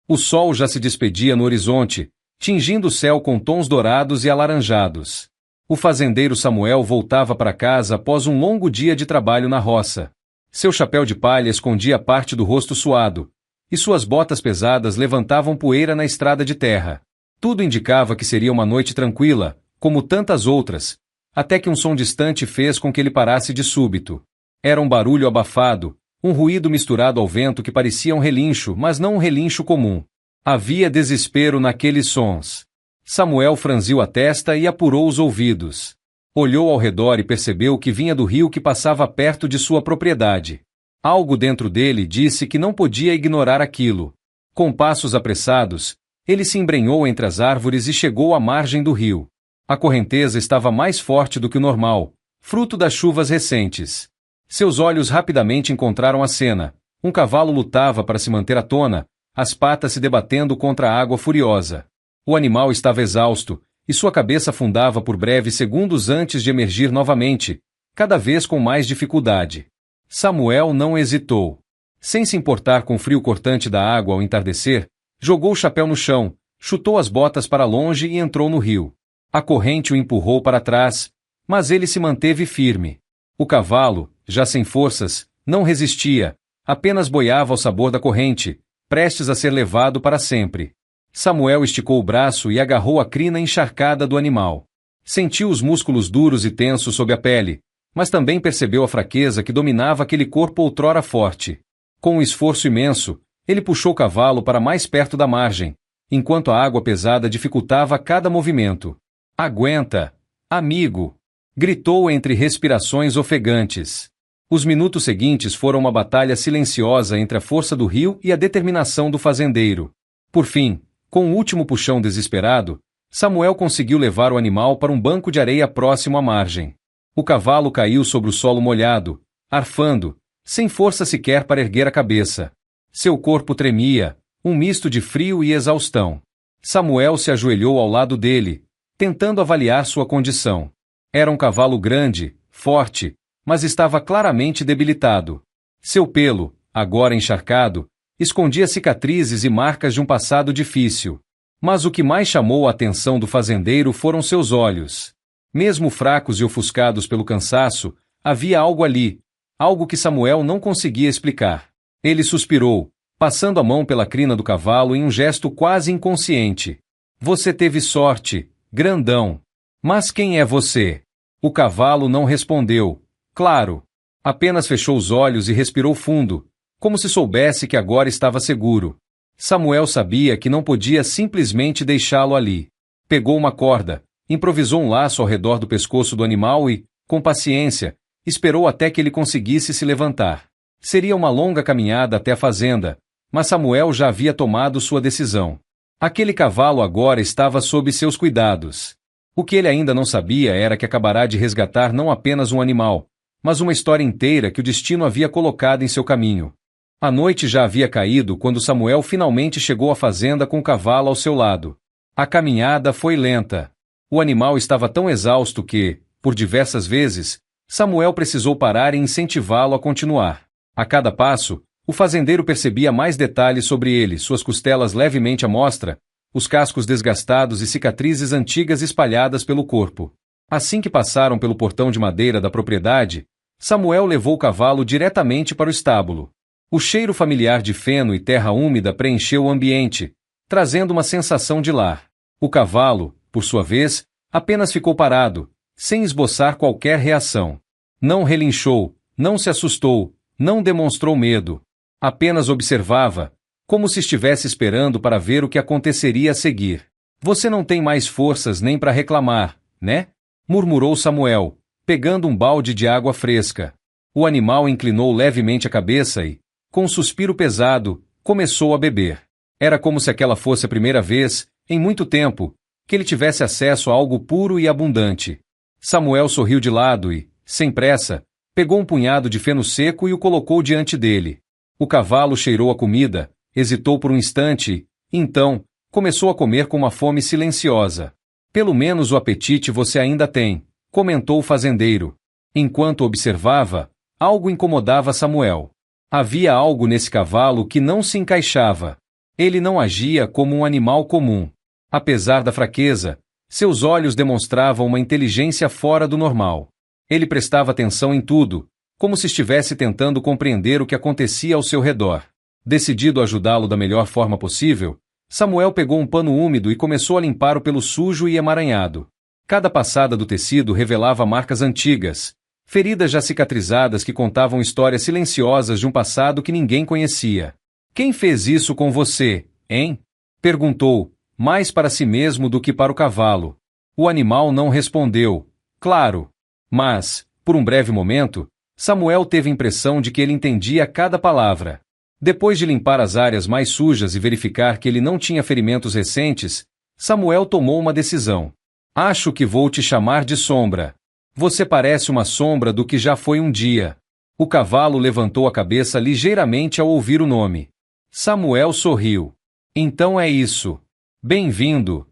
O sol já se despedia no horizonte, tingindo o céu com tons dourados e alaranjados. O fazendeiro Samuel voltava para casa após um longo dia de trabalho na roça. Seu chapéu de palha escondia parte do rosto suado, e suas botas pesadas levantavam poeira na estrada de terra. Tudo indicava que seria uma noite tranquila, como tantas outras, até que um som distante fez com que ele parasse de súbito. Era um barulho abafado, um ruído misturado ao vento que parecia um relincho, mas não um relincho comum. Havia desespero naqueles sons. Samuel franziu a testa e apurou os ouvidos. Olhou ao redor e percebeu que vinha do rio que passava perto de sua propriedade. Algo dentro dele disse que não podia ignorar aquilo. Com passos apressados, ele se embrenhou entre as árvores e chegou à margem do rio. A correnteza estava mais forte do que o normal, fruto das chuvas recentes. Seus olhos rapidamente encontraram a cena. Um cavalo lutava para se manter à tona, as patas se debatendo contra a água furiosa. O animal estava exausto, e sua cabeça afundava por breves segundos antes de emergir novamente, cada vez com mais dificuldade. Samuel não hesitou. Sem se importar com o frio cortante da água ao entardecer, jogou o chapéu no chão, chutou as botas para longe e entrou no rio. A corrente o empurrou para trás, mas ele se manteve firme. O cavalo, já sem forças, não resistia, apenas boiava ao sabor da corrente, prestes a ser levado para sempre. Samuel esticou o braço e agarrou a crina encharcada do animal. Sentiu os músculos duros e tensos sob a pele, mas também percebeu a fraqueza que dominava aquele corpo outrora forte. Com um esforço imenso, ele puxou o cavalo para mais perto da margem, enquanto a água pesada dificultava cada movimento. "Aguenta, amigo!" gritou entre respirações ofegantes. Os minutos seguintes foram uma batalha silenciosa entre a força do rio e a determinação do fazendeiro. Por fim, com um último puxão desesperado, Samuel conseguiu levar o animal para um banco de areia próximo à margem. O cavalo caiu sobre o solo molhado, arfando, sem força sequer para erguer a cabeça. Seu corpo tremia, um misto de frio e exaustão. Samuel se ajoelhou ao lado dele, tentando avaliar sua condição. Era um cavalo grande, forte, mas estava claramente debilitado. Seu pelo, agora encharcado, escondia cicatrizes e marcas de um passado difícil. Mas o que mais chamou a atenção do fazendeiro foram seus olhos. Mesmo fracos e ofuscados pelo cansaço, havia algo ali, algo que Samuel não conseguia explicar. Ele suspirou, passando a mão pela crina do cavalo em um gesto quase inconsciente. "Você teve sorte, grandão. Mas quem é você?" O cavalo não respondeu. Claro. Apenas fechou os olhos e respirou fundo, como se soubesse que agora estava seguro. Samuel sabia que não podia simplesmente deixá-lo ali. Pegou uma corda, improvisou um laço ao redor do pescoço do animal e, com paciência, esperou até que ele conseguisse se levantar. Seria uma longa caminhada até a fazenda, mas Samuel já havia tomado sua decisão. Aquele cavalo agora estava sob seus cuidados. O que ele ainda não sabia era que acabará de resgatar não apenas um animal, mas uma história inteira que o destino havia colocado em seu caminho. A noite já havia caído quando Samuel finalmente chegou à fazenda com o cavalo ao seu lado. A caminhada foi lenta. O animal estava tão exausto que, por diversas vezes, Samuel precisou parar e incentivá-lo a continuar. A cada passo, o fazendeiro percebia mais detalhes sobre ele, suas costelas levemente à mostra, os cascos desgastados e cicatrizes antigas espalhadas pelo corpo. Assim que passaram pelo portão de madeira da propriedade, Samuel levou o cavalo diretamente para o estábulo. O cheiro familiar de feno e terra úmida preencheu o ambiente, trazendo uma sensação de lar. O cavalo, por sua vez, apenas ficou parado, sem esboçar qualquer reação. Não relinchou, não se assustou, não demonstrou medo. Apenas observava, como se estivesse esperando para ver o que aconteceria a seguir. "Você não tem mais forças nem para reclamar, né?" murmurou Samuel, pegando um balde de água fresca. O animal inclinou levemente a cabeça e, com um suspiro pesado, começou a beber. Era como se aquela fosse a primeira vez, em muito tempo, que ele tivesse acesso a algo puro e abundante. Samuel sorriu de lado e, sem pressa, pegou um punhado de feno seco e o colocou diante dele. O cavalo cheirou a comida, hesitou por um instante e, então, começou a comer com uma fome silenciosa. "Pelo menos o apetite você ainda tem", comentou o fazendeiro. Enquanto observava, algo incomodava Samuel. Havia algo nesse cavalo que não se encaixava. Ele não agia como um animal comum. Apesar da fraqueza, seus olhos demonstravam uma inteligência fora do normal. Ele prestava atenção em tudo, como se estivesse tentando compreender o que acontecia ao seu redor. Decidido a ajudá-lo da melhor forma possível, Samuel pegou um pano úmido e começou a limpar o pelo sujo e emaranhado. Cada passada do tecido revelava marcas antigas, feridas já cicatrizadas que contavam histórias silenciosas de um passado que ninguém conhecia. Quem fez isso com você, hein? Perguntou, mais para si mesmo do que para o cavalo. O animal não respondeu. Claro. Mas, por um breve momento, Samuel teve a impressão de que ele entendia cada palavra. Depois de limpar as áreas mais sujas e verificar que ele não tinha ferimentos recentes, Samuel tomou uma decisão. Acho que vou te chamar de Sombra. Você parece uma sombra do que já foi um dia. O cavalo levantou a cabeça ligeiramente ao ouvir o nome. Samuel sorriu. Então é isso. Bem-vindo,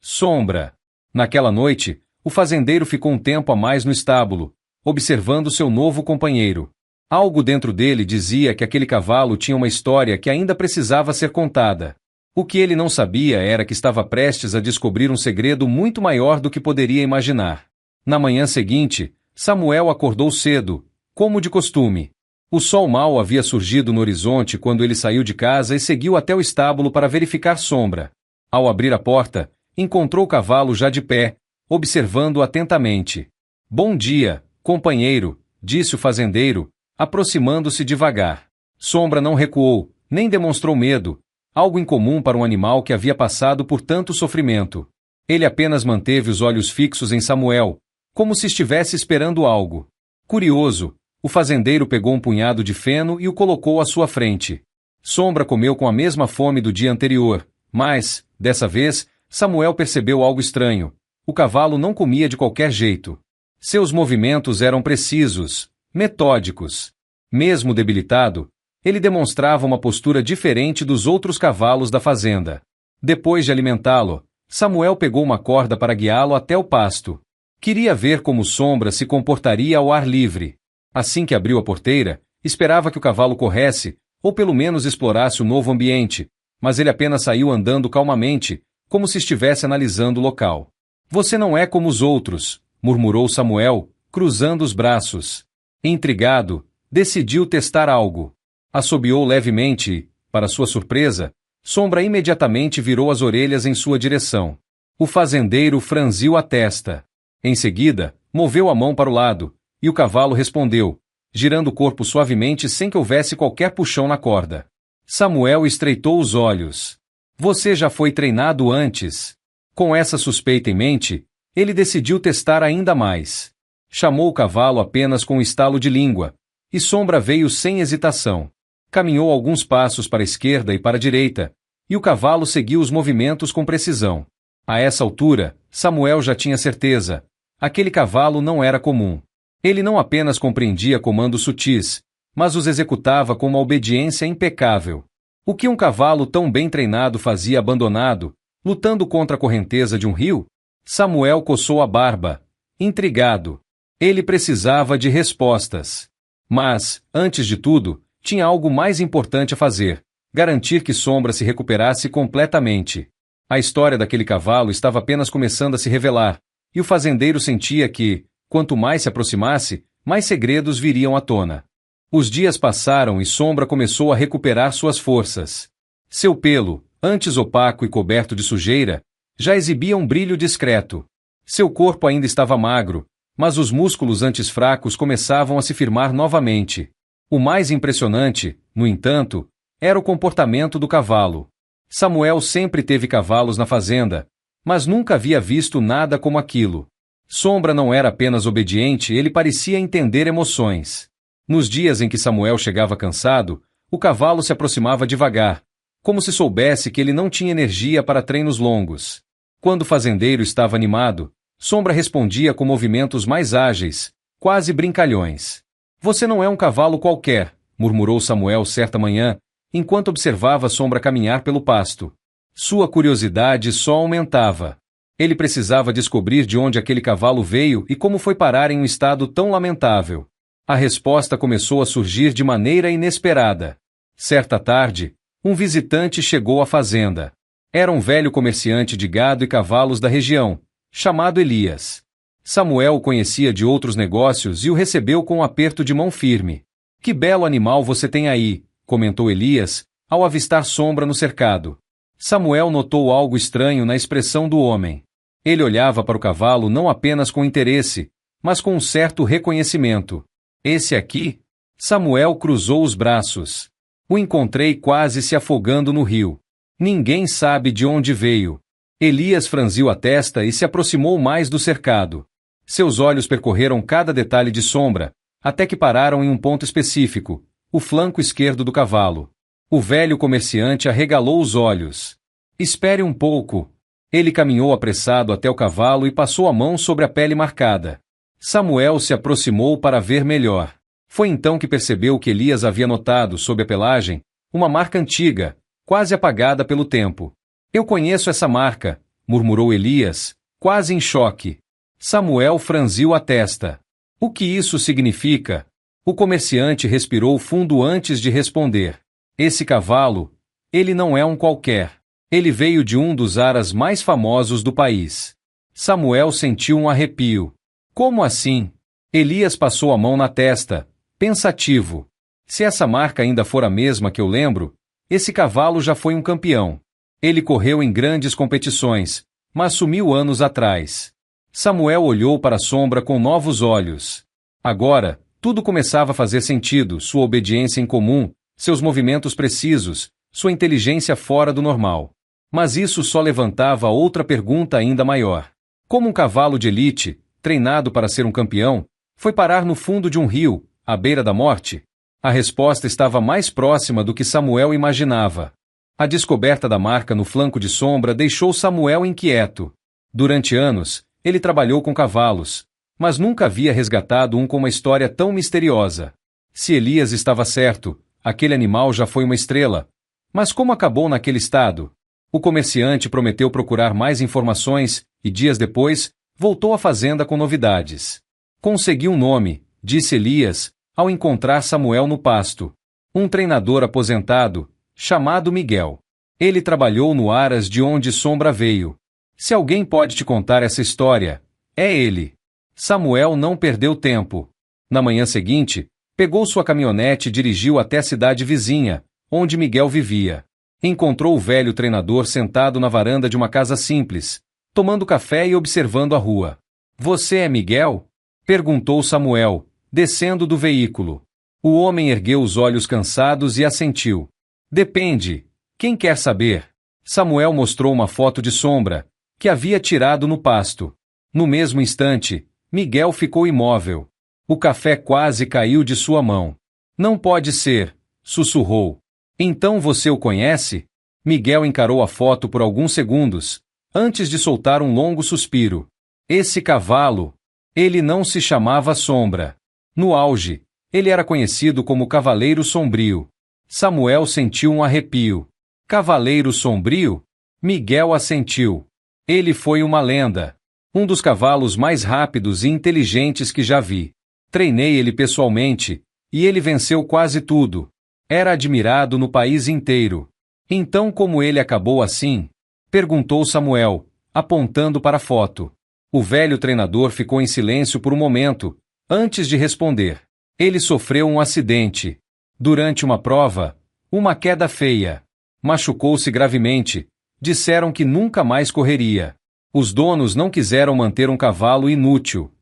Sombra. Naquela noite, o fazendeiro ficou um tempo a mais no estábulo, observando seu novo companheiro. Algo dentro dele dizia que aquele cavalo tinha uma história que ainda precisava ser contada. O que ele não sabia era que estava prestes a descobrir um segredo muito maior do que poderia imaginar. Na manhã seguinte, Samuel acordou cedo, como de costume. O sol mal havia surgido no horizonte quando ele saiu de casa e seguiu até o estábulo para verificar Sombra. Ao abrir a porta, encontrou o cavalo já de pé, observando-o atentamente. Bom dia, companheiro, disse o fazendeiro, aproximando-se devagar. Sombra não recuou, nem demonstrou medo, algo incomum para um animal que havia passado por tanto sofrimento. Ele apenas manteve os olhos fixos em Samuel, como se estivesse esperando algo. Curioso, o fazendeiro pegou um punhado de feno e o colocou à sua frente. Sombra comeu com a mesma fome do dia anterior, mas, dessa vez, Samuel percebeu algo estranho. O cavalo não comia de qualquer jeito. Seus movimentos eram precisos, metódicos. Mesmo debilitado, ele demonstrava uma postura diferente dos outros cavalos da fazenda. Depois de alimentá-lo, Samuel pegou uma corda para guiá-lo até o pasto. Queria ver como Sombra se comportaria ao ar livre. Assim que abriu a porteira, esperava que o cavalo corresse, ou pelo menos explorasse o novo ambiente, mas ele apenas saiu andando calmamente, como se estivesse analisando o local. Você não é como os outros, murmurou Samuel, cruzando os braços. Intrigado, decidiu testar algo. Assobiou levemente e, para sua surpresa, Sombra imediatamente virou as orelhas em sua direção. O fazendeiro franziu a testa. Em seguida, moveu a mão para o lado, e o cavalo respondeu, girando o corpo suavemente sem que houvesse qualquer puxão na corda. Samuel estreitou os olhos. Você já foi treinado antes. Com essa suspeita em mente, ele decidiu testar ainda mais. Chamou o cavalo apenas com um estalo de língua, e Sombra veio sem hesitação. Caminhou alguns passos para a esquerda e para a direita, e o cavalo seguiu os movimentos com precisão. A essa altura, Samuel já tinha certeza. Aquele cavalo não era comum. Ele não apenas compreendia comandos sutis, mas os executava com uma obediência impecável. O que um cavalo tão bem treinado fazia abandonado, lutando contra a correnteza de um rio? Samuel coçou a barba, intrigado. Ele precisava de respostas. Mas, antes de tudo, tinha algo mais importante a fazer: garantir que Sombra se recuperasse completamente. A história daquele cavalo estava apenas começando a se revelar, e o fazendeiro sentia que, quanto mais se aproximasse, mais segredos viriam à tona. Os dias passaram e Sombra começou a recuperar suas forças. Seu pelo, antes opaco e coberto de sujeira, já exibia um brilho discreto. Seu corpo ainda estava magro, mas os músculos antes fracos começavam a se firmar novamente. O mais impressionante, no entanto, era o comportamento do cavalo. Samuel sempre teve cavalos na fazenda, mas nunca havia visto nada como aquilo. Sombra não era apenas obediente, ele parecia entender emoções. Nos dias em que Samuel chegava cansado, o cavalo se aproximava devagar, como se soubesse que ele não tinha energia para treinos longos. Quando o fazendeiro estava animado, Sombra respondia com movimentos mais ágeis, quase brincalhões. Você não é um cavalo qualquer, murmurou Samuel certa manhã, enquanto observava Sombra caminhar pelo pasto. Sua curiosidade só aumentava. Ele precisava descobrir de onde aquele cavalo veio e como foi parar em um estado tão lamentável. A resposta começou a surgir de maneira inesperada. Certa tarde, Um visitante chegou à fazenda. Era um velho comerciante de gado e cavalos da região, chamado Elias. Samuel o conhecia de outros negócios e o recebeu com um aperto de mão firme. Que belo animal você tem aí, comentou Elias, ao avistar Sombra no cercado. Samuel notou algo estranho na expressão do homem. Ele olhava para o cavalo não apenas com interesse, mas com um certo reconhecimento. Esse aqui? Samuel cruzou os braços. O encontrei quase se afogando no rio. Ninguém sabe de onde veio. Elias franziu a testa e se aproximou mais do cercado. Seus olhos percorreram cada detalhe de Sombra, até que pararam em um ponto específico, o flanco esquerdo do cavalo. O velho comerciante arregalou os olhos. Espere um pouco. Ele caminhou apressado até o cavalo e passou a mão sobre a pele marcada. Samuel se aproximou para ver melhor. Foi então que percebeu que Elias havia notado, sob a pelagem, uma marca antiga, quase apagada pelo tempo. Eu conheço essa marca, murmurou Elias, quase em choque. Samuel franziu a testa. O que isso significa? O comerciante respirou fundo antes de responder. Esse cavalo, ele não é um qualquer. Ele veio de um dos aras mais famosos do país. Samuel sentiu um arrepio. Como assim? Elias passou a mão na testa, pensativo. Se essa marca ainda for a mesma que eu lembro, esse cavalo já foi um campeão. Ele correu em grandes competições, mas sumiu anos atrás. Samuel olhou para a Sombra com novos olhos. Agora, tudo começava a fazer sentido, sua obediência incomum, seus movimentos precisos, sua inteligência fora do normal. Mas isso só levantava outra pergunta ainda maior. Como um cavalo de elite, treinado para ser um campeão, foi parar no fundo de um rio, à beira da morte? A resposta estava mais próxima do que Samuel imaginava. A descoberta da marca no flanco de Sombra deixou Samuel inquieto. Durante anos, ele trabalhou com cavalos, mas nunca havia resgatado um com uma história tão misteriosa. Se Elias estava certo, aquele animal já foi uma estrela. Mas como acabou naquele estado? O comerciante prometeu procurar mais informações e, dias depois, voltou à fazenda com novidades. Consegui um nome, disse Elias, ao encontrar Samuel no pasto. Um treinador aposentado, chamado Miguel. Ele trabalhou no aras de onde Sombra veio. Se alguém pode te contar essa história, é ele. Samuel não perdeu tempo. Na manhã seguinte, pegou sua caminhonete e dirigiu até a cidade vizinha, onde Miguel vivia. Encontrou o velho treinador sentado na varanda de uma casa simples, tomando café e observando a rua. Você é Miguel? Perguntou Samuel, descendo do veículo. O homem ergueu os olhos cansados e assentiu. Depende. Quem quer saber? Samuel mostrou uma foto de Sombra, que havia tirado no pasto. No mesmo instante, Miguel ficou imóvel. O café quase caiu de sua mão. Não pode ser, sussurrou. Então você o conhece? Miguel encarou a foto por alguns segundos, antes de soltar um longo suspiro. Esse cavalo, ele não se chamava Sombra. No auge, ele era conhecido como Cavaleiro Sombrio. Samuel sentiu um arrepio. Cavaleiro Sombrio? Miguel assentiu. Ele foi uma lenda. Um dos cavalos mais rápidos e inteligentes que já vi. Treinei ele pessoalmente, e ele venceu quase tudo. Era admirado no país inteiro. Então como ele acabou assim? Perguntou Samuel, apontando para a foto. O velho treinador ficou em silêncio por um momento, antes de responder. Ele sofreu um acidente. Durante uma prova, uma queda feia. Machucou-se gravemente. Disseram que nunca mais correria. Os donos não quiseram manter um cavalo inútil.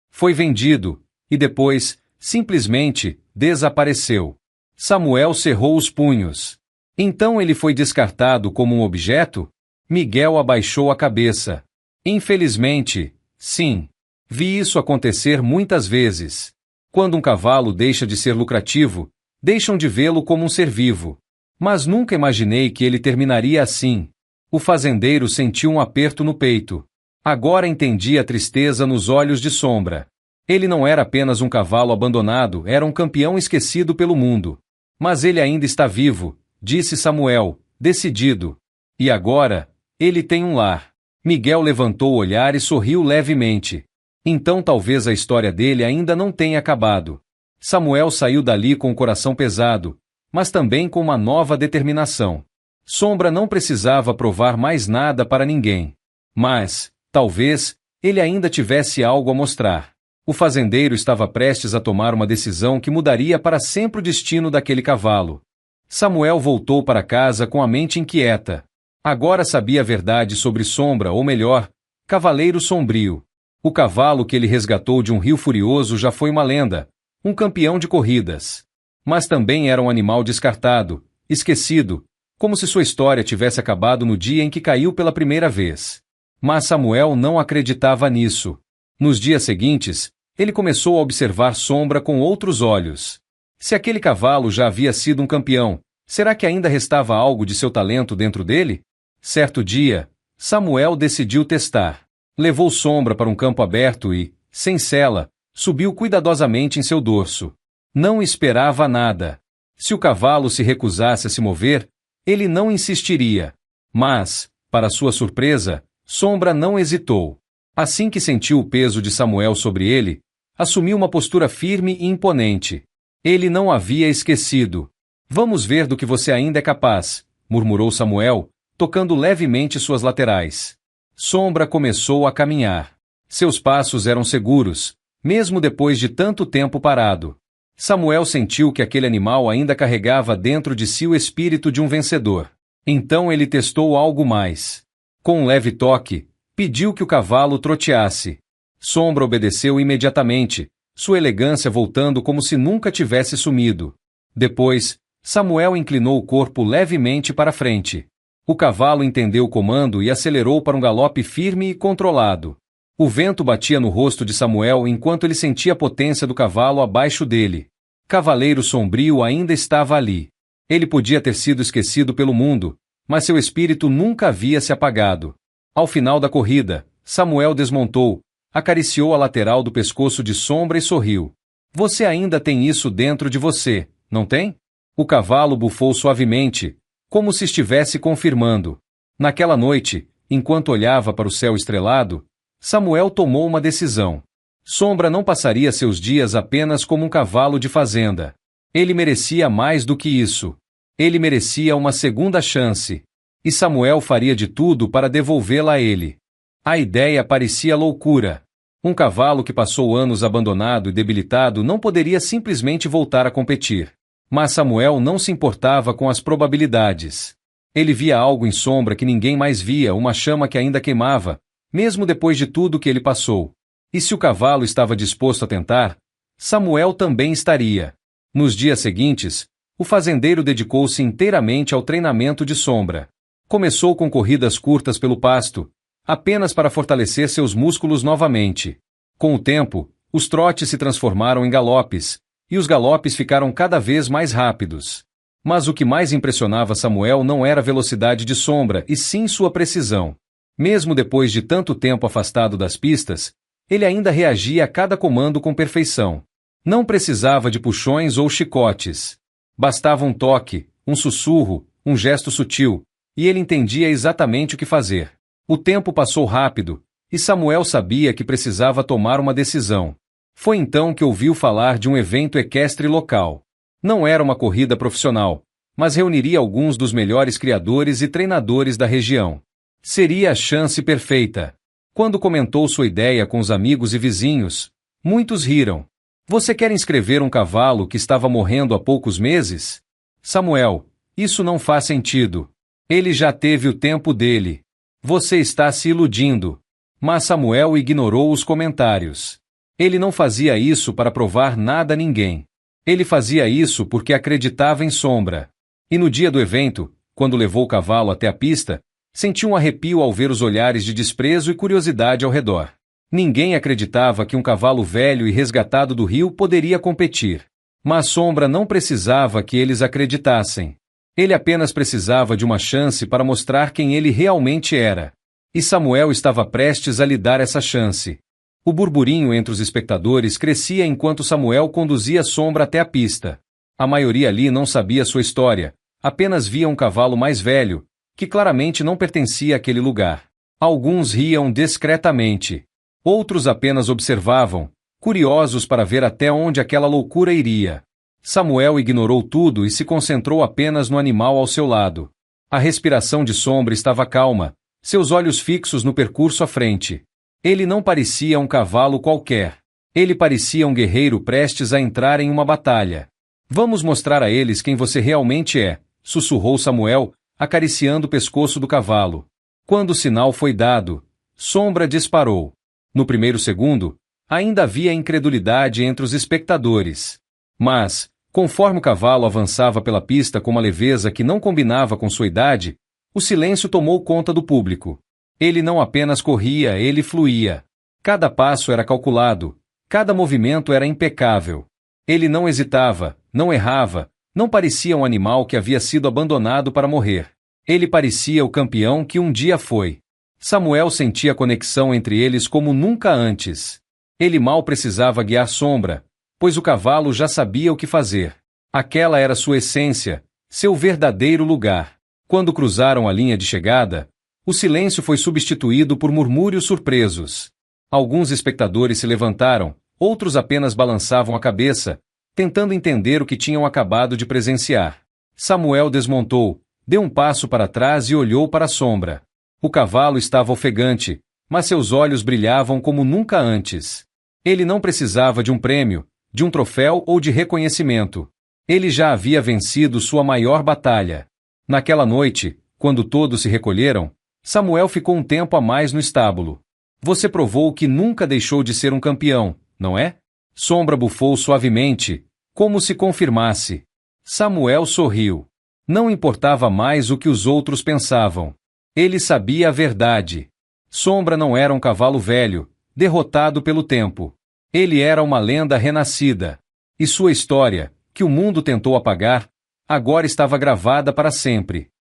Foi vendido, e depois, simplesmente, desapareceu. Samuel cerrou os punhos. Então ele foi descartado como um objeto? Miguel abaixou a cabeça. Infelizmente, sim. Vi isso acontecer muitas vezes. Quando um cavalo deixa de ser lucrativo, deixam de vê-lo como um ser vivo. Mas nunca imaginei que ele terminaria assim. O fazendeiro sentiu um aperto no peito. Agora entendi a tristeza nos olhos de Sombra. Ele não era apenas um cavalo abandonado, era um campeão esquecido pelo mundo. Mas ele ainda está vivo, disse Samuel, decidido. E agora, ele tem um lar. Miguel levantou o olhar e sorriu levemente. Então talvez a história dele ainda não tenha acabado. Samuel saiu dali com o coração pesado, mas também com uma nova determinação. Sombra não precisava provar mais nada para ninguém. Mas, talvez, ele ainda tivesse algo a mostrar. O fazendeiro estava prestes a tomar uma decisão que mudaria para sempre o destino daquele cavalo. Samuel voltou para casa com a mente inquieta. Agora sabia a verdade sobre Sombra, ou melhor, Cavaleiro Sombrio. O cavalo que ele resgatou de um rio furioso já foi uma lenda, um campeão de corridas. Mas também era um animal descartado, esquecido, como se sua história tivesse acabado no dia em que caiu pela primeira vez. Mas Samuel não acreditava nisso. Nos dias seguintes, ele começou a observar Sombra com outros olhos. Se aquele cavalo já havia sido um campeão, será que ainda restava algo de seu talento dentro dele? Certo dia, Samuel decidiu testar. Levou Sombra para um campo aberto e, sem sela, subiu cuidadosamente em seu dorso. Não esperava nada. Se o cavalo se recusasse a se mover, ele não insistiria. Mas, para sua surpresa, Sombra não hesitou. Assim que sentiu o peso de Samuel sobre ele, assumiu uma postura firme e imponente. Ele não havia esquecido. Vamos ver do que você ainda é capaz, murmurou Samuel, tocando levemente suas laterais. Sombra começou a caminhar. Seus passos eram seguros, mesmo depois de tanto tempo parado. Samuel sentiu que aquele animal ainda carregava dentro de si o espírito de um vencedor. Então ele testou algo mais. Com um leve toque, pediu que o cavalo troteasse. Sombra obedeceu imediatamente, sua elegância voltando como se nunca tivesse sumido. Depois, Samuel inclinou o corpo levemente para frente. O cavalo entendeu o comando e acelerou para um galope firme e controlado. O vento batia no rosto de Samuel enquanto ele sentia a potência do cavalo abaixo dele. Cavaleiro Sombrio ainda estava ali. Ele podia ter sido esquecido pelo mundo, mas seu espírito nunca havia se apagado. Ao final da corrida, Samuel desmontou, acariciou a lateral do pescoço de Sombra e sorriu. Você ainda tem isso dentro de você, não tem? O cavalo bufou suavemente, como se estivesse confirmando. Naquela noite, enquanto olhava para o céu estrelado, Samuel tomou uma decisão. Sombra não passaria seus dias apenas como um cavalo de fazenda. Ele merecia mais do que isso. Ele merecia uma segunda chance. E Samuel faria de tudo para devolvê-la a ele. A ideia parecia loucura. Um cavalo que passou anos abandonado e debilitado não poderia simplesmente voltar a competir. Mas Samuel não se importava com as probabilidades. Ele via algo em Sombra que ninguém mais via, uma chama que ainda queimava, mesmo depois de tudo que ele passou. E se o cavalo estava disposto a tentar, Samuel também estaria. Nos dias seguintes, o fazendeiro dedicou-se inteiramente ao treinamento de Sombra. Começou com corridas curtas pelo pasto, apenas para fortalecer seus músculos novamente. Com o tempo, os trotes se transformaram em galopes, e os galopes ficaram cada vez mais rápidos. Mas o que mais impressionava Samuel não era a velocidade de Sombra, e sim sua precisão. Mesmo depois de tanto tempo afastado das pistas, ele ainda reagia a cada comando com perfeição. Não precisava de puxões ou chicotes. Bastava um toque, um sussurro, um gesto sutil, e ele entendia exatamente o que fazer. O tempo passou rápido, e Samuel sabia que precisava tomar uma decisão. Foi então que ouviu falar de um evento equestre local. Não era uma corrida profissional, mas reuniria alguns dos melhores criadores e treinadores da região. Seria a chance perfeita. Quando comentou sua ideia com os amigos e vizinhos, muitos riram. Você quer inscrever um cavalo que estava morrendo há poucos meses? Samuel, isso não faz sentido. Ele já teve o tempo dele. Você está se iludindo. Mas Samuel ignorou os comentários. Ele não fazia isso para provar nada a ninguém. Ele fazia isso porque acreditava em Sombra. E no dia do evento, quando levou o cavalo até a pista, sentiu um arrepio ao ver os olhares de desprezo e curiosidade ao redor. Ninguém acreditava que um cavalo velho e resgatado do rio poderia competir. Mas Sombra não precisava que eles acreditassem. Ele apenas precisava de uma chance para mostrar quem ele realmente era. E Samuel estava prestes a lhe dar essa chance. O burburinho entre os espectadores crescia enquanto Samuel conduzia Sombra até a pista. A maioria ali não sabia sua história, apenas via um cavalo mais velho, que claramente não pertencia àquele lugar. Alguns riam discretamente. Outros apenas observavam, curiosos para ver até onde aquela loucura iria. Samuel ignorou tudo e se concentrou apenas no animal ao seu lado. A respiração de Sombra estava calma, seus olhos fixos no percurso à frente. Ele não parecia um cavalo qualquer. Ele parecia um guerreiro prestes a entrar em uma batalha. Vamos mostrar a eles quem você realmente é, sussurrou Samuel, acariciando o pescoço do cavalo. Quando o sinal foi dado, Sombra disparou. No primeiro segundo, ainda havia incredulidade entre os espectadores. Mas, conforme o cavalo avançava pela pista com uma leveza que não combinava com sua idade, o silêncio tomou conta do público. Ele não apenas corria, ele fluía. Cada passo era calculado, cada movimento era impecável. Ele não hesitava, não errava, não parecia um animal que havia sido abandonado para morrer. Ele parecia o campeão que um dia foi. Samuel sentia a conexão entre eles como nunca antes. Ele mal precisava guiar Sombra, pois o cavalo já sabia o que fazer. Aquela era sua essência, seu verdadeiro lugar. Quando cruzaram a linha de chegada, o silêncio foi substituído por murmúrios surpresos. Alguns espectadores se levantaram, outros apenas balançavam a cabeça, tentando entender o que tinham acabado de presenciar. Samuel desmontou, deu um passo para trás e olhou para a Sombra. O cavalo estava ofegante, mas seus olhos brilhavam como nunca antes. Ele não precisava de um prêmio, de um troféu ou de reconhecimento. Ele já havia vencido sua maior batalha. Naquela noite, quando todos se recolheram, Samuel ficou um tempo a mais no estábulo. Você provou que nunca deixou de ser um campeão, não é? Sombra bufou suavemente, como se confirmasse. Samuel sorriu. Não importava mais o que os outros pensavam. Ele sabia a verdade. Sombra não era um cavalo velho, derrotado pelo tempo. Ele era uma lenda renascida. E sua história, que o mundo tentou apagar, agora estava gravada para sempre.